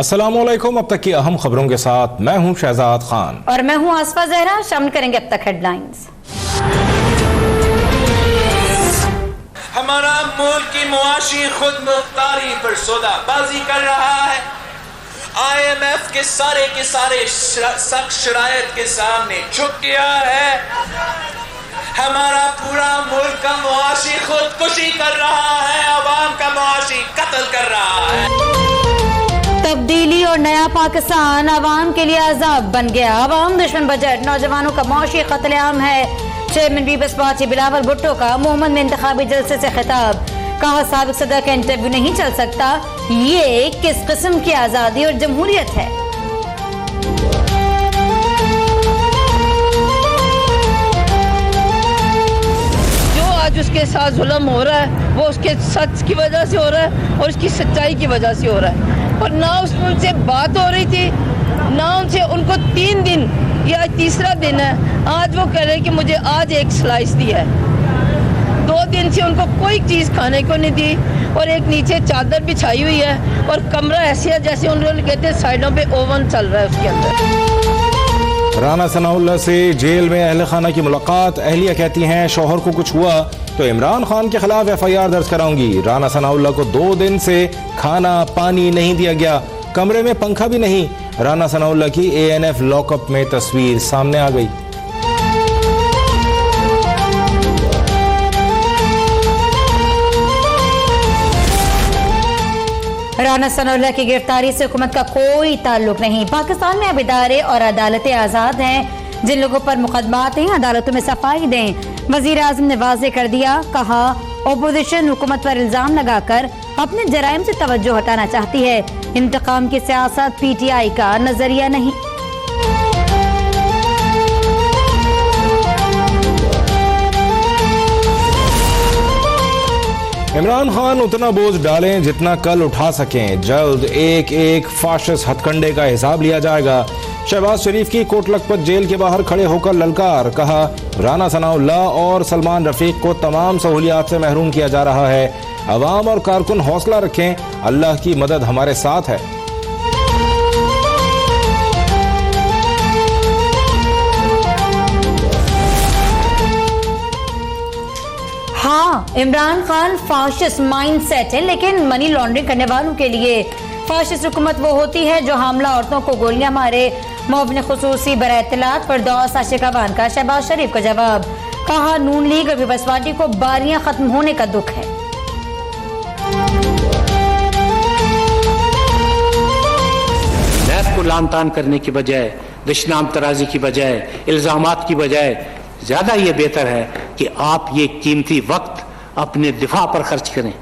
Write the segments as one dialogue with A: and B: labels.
A: अस्सलामुअलैकुम। अब तक की अहम खबरों के साथ मैं हूं शहजाद खान
B: और मैं हूं आसफा जहरा। शामिल करेंगे अब तक हेडलाइंस।
C: हमारा मुल्क की मुआशी खुद मुख्तारी पर सौदाबाजी कर रहा है। IMF के सारे सख्त शराइत के सामने झुक गया है। हमारा पूरा मुल्क का मुआशी खुदकुशी कर रहा है, अवाम का मुआशी कत्ल कर रहा है।
B: तब्दीली और नया पाकिस्तान अवाम के लिए अजाब बन गया। अवाम दुश्मन बजट नौजवानों का मुआशी कत्लेआम है। Chairman peoples party Bilawal Bhutto का मोहम्मद में इंतखाबी जलसे से खिताब। कहा साबिक सदर का इंटरव्यू नहीं चल सकता। ये किस किस्म की आजादी और जमहूरियत है।
D: जो आज उसके साथ जुल्म हो रहा है वो उसके सच की वजह से हो रहा है और उसकी सच्चाई की वजह से हो रहा है। और ना उनसे बात हो रही थी, ना उनसे, उनको 3 दिन या तीसरा दिन है, आज वो कह रहे हैं कि मुझे आज एक स्लाइस दिया है। 2 दिन से उनको कोई चीज़ खाने को नहीं दी और एक नीचे चादर बिछाई हुई है और कमरा ऐसे है जैसे उन लोग कहते हैं साइडों पे ओवन चल रहा है उसके अंदर।
A: राना सनाउल्लाह से जेल में अहल खाना की मुलाकात। अहलिया कहती हैं शौहर को कुछ हुआ तो इमरान खान के खिलाफ FIR दर्ज कराऊंगी। राना सनाउल्लाह को 2 दिन से खाना पानी नहीं दिया गया, कमरे में पंखा भी नहीं। राना सनाउल्लाह की ANF लॉकअप में तस्वीर सामने आ गई।
B: राना सनाउल्लाह की गिरफ्तारी से हुकूमत का कोई ताल्लुक नहीं। पाकिस्तान में अब इदारे और अदालतें आज़ाद हैं। जिन लोगों पर मुकदमात हैं अदालतों में सफाई दें। वज़ीर आज़म ने वाज़े कर दिया। कहा ओपोजिशन हुकूमत पर इल्ज़ाम लगाकर अपने जराइम से तवज्जो हटाना चाहती है। इंतकाम की सियासत PTI का नजरिया नहीं।
A: इमरान खान उतना बोझ डालें जितना कल उठा सकें। जल्द एक एक फाशिस्ट हथकंडे का हिसाब लिया जाएगा। शहबाज शरीफ की कोट लखपत जेल के बाहर खड़े होकर ललकार। कहा राना सनाउल्लाह और सलमान रफीक को तमाम सहूलियात से महरूम किया जा रहा है। अवाम और कारकुन हौसला रखें, अल्लाह की मदद हमारे साथ है।
B: हाँ, इमरान खान फाशिस्ट माइंडसेट है, लेकिन मनी लॉन्ड्रिंग करने वालों के लिए फाशिस्ट हुकूमत वो होती है जो हामला औरतों को गोलियां मारे। मुअव्विन खुसूसी बराए इत्तलात फरदौस आशिकावान का शहबाज शरीफ का जवाब। कहा नून लीग और पीपल्स पार्टी को बारियां खत्म होने का दुख है।
E: नैब को लान तान करने की बजाय, दुश्मनाम तराजी की बजाय, इल्जामात की बजाय ज्यादा ये बेहतर है कि आप ये कीमती वक्त अपने दिफा पर खर्च करें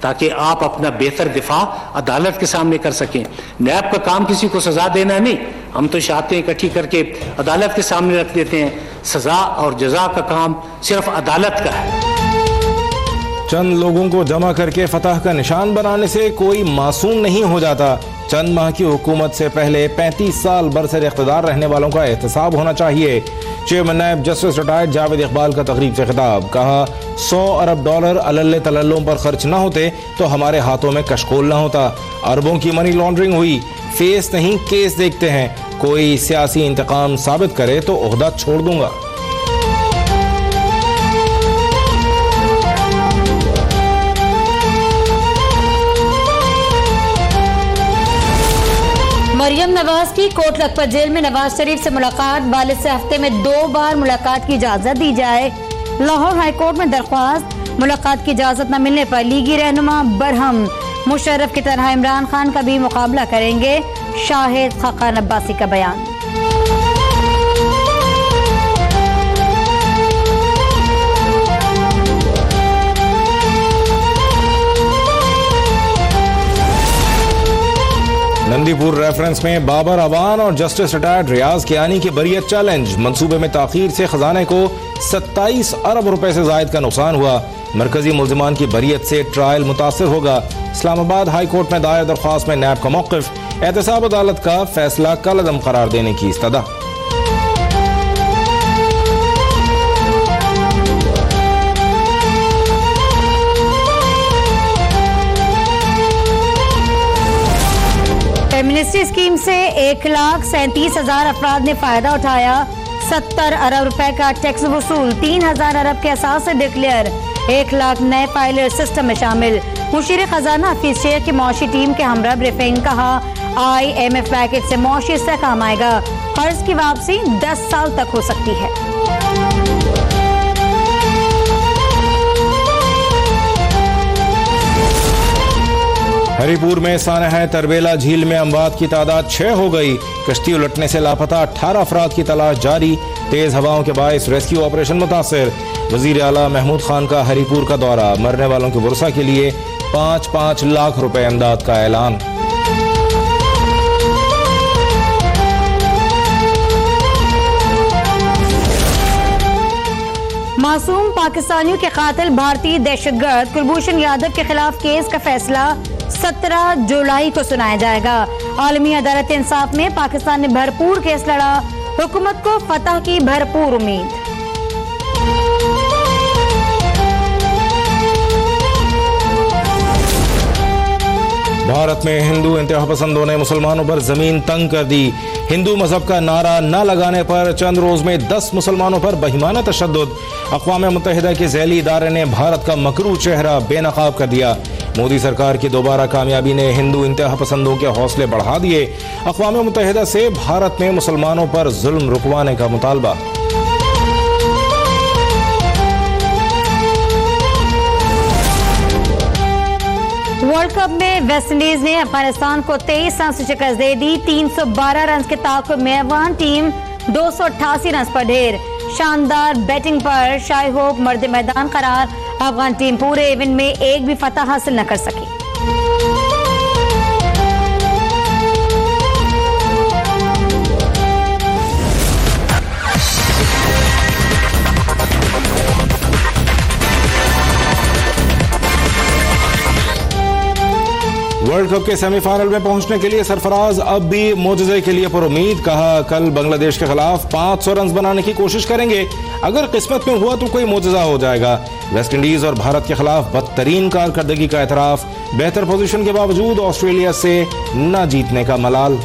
E: ताकि आप अपना बेहतर दिफा अदालत के सामने कर सकें। नैब का काम किसी को सजा देना नहीं, हम तो चाहते हैं इकट्ठी करके अदालत के सामने रख देते हैं। सजा और जजा का काम सिर्फ अदालत का है।
A: चंद लोगों को जमा करके फतह का निशान बनाने से कोई मासूम नहीं हो जाता। चंद माह की हुकूमत से पहले 35 साल बरसर इख्तिदार रहने वालों का एहतसाब होना चाहिए। चेयरमैन नायब जस्टिस रिटायर्ड जावेद इकबाल का तकरीब से खिताब। कहा $100 अरब अल्ले तल्लों पर खर्च ना होते तो हमारे हाथों में कशकोल ना होता। अरबों की मनी लॉन्ड्रिंग हुई, फेस नहीं केस देखते हैं। कोई सियासी इंतकाम साबित करे तो ओहदा छोड़ दूंगा।
B: मरियम नवाज की कोट लखपत जेल में नवाज शरीफ से मुलाकात। वालिद से हफ्ते में 2 बार मुलाकात की इजाजत दी जाए। लाहौर हाईकोर्ट में दरख्वास्त। मुलाकात की इजाजत न मिलने पर लीगी रहनुमा बरहम। मुशर्रफ की तरह इमरान खान का भी मुकाबला करेंगे। शाहिद खाकान अब्बासी का बयान।
A: नंदीपुर रेफरेंस में बाबर अवान और जस्टिस रिटायर्ड रियाज कियानी की बरियत चैलेंज। मंसूबे में ताखीर से खजाने को 27 अरब रुपए से जायद का नुकसान हुआ। मरकजी मुल्जिमान की बरियत से ट्रायल मुतासिर होगा। इस्लामाबाद हाई कोर्ट में दायर दरख्वास्त में नैब का मौक़िफ़। एहतसाब अदालत का फैसला कलअदम करार देने की इस्तदा।
B: मिनिस्ट्री से 1,37,000 अफराद ने फायदा उठाया। 70 अरब रुपए का टैक्स वसूल, 3,000 अरब के असास से डिक्लेयर, 1 लाख नए पायलट सिस्टम में शामिल। मुशीर खजाना हफीज शेख की मौशी टीम के हमरा ब्रीफिंग, कहा IMF पैकेज से मौशी से काम आएगा, कर्ज की वापसी 10 साल तक हो सकती है।
A: हरिपुर में सानहा तरबेला झील में अमवात की तादाद 6 हो गई। कश्ती उलटने से लापता 18 अफराद की तलाश जारी। तेज हवाओं के बायस रेस्क्यू ऑपरेशन मुतासिर। वजीर आला महमूद खान का हरिपुर का दौरा, मरने वालों के वर्सा के लिए 5-5 लाख रुपए इमदाद का ऐलान।
B: मासूम पाकिस्तानियों के कातिल भारतीय दहशतगर्द कुलभूषण यादव के खिलाफ केस का फैसला 17 जुलाई को सुनाया जाएगा। आलमी अदालत इंसाफ में पाकिस्तान ने भरपूर केस लड़ा, हुकूमत को फतह की भरपूर उम्मीद।
A: भारत में हिंदू इंतहा पसंदों ने मुसलमानों पर जमीन तंग कर दी। हिंदू मजहब का नारा न लगाने पर चंद रोज में 10 मुसलमानों पर बहिमाना तशद्दुद। अक़वाम मुत्तहिदा के ज़ैली इदारे ने भारत का मकरू चेहरा बेनकाब कर दिया। मोदी सरकार की दोबारा कामयाबी ने हिंदू इंतहा पसंदों के हौसले बढ़ा दिए। अक़वाम मुत्तहिदा से भारत में मुसलमानों पर जुल्म रुकवाने का मुतालबा।
B: वर्ल्ड कप में वेस्टइंडीज ने अफगानिस्तान को 23 रन से शिकस्त दे दी। 312 रन के ताक़ुब में अफगान टीम 288 रन पर ढेर। शानदार बैटिंग पर शाई होप मर्द मैदान करार। अफगान टीम पूरे इवेंट में एक भी फतह हासिल न कर सकी।
A: वर्ल्ड कप के सेमीफाइनल में पहुंचने के लिए सरफराज अब भी मोजज़े के लिए पुरुमीद। कहा कल बांग्लादेश के खिलाफ 500 रन बनाने की कोशिश करेंगे, अगर किस्मत में हुआ तो कोई मोजज़ा हो जाएगा। वेस्टइंडीज और भारत के खिलाफ बदतरीन कारकर्दगी का एतराफ। बेहतर पोजीशन के बावजूद ऑस्ट्रेलिया से न जीतने का मलाल।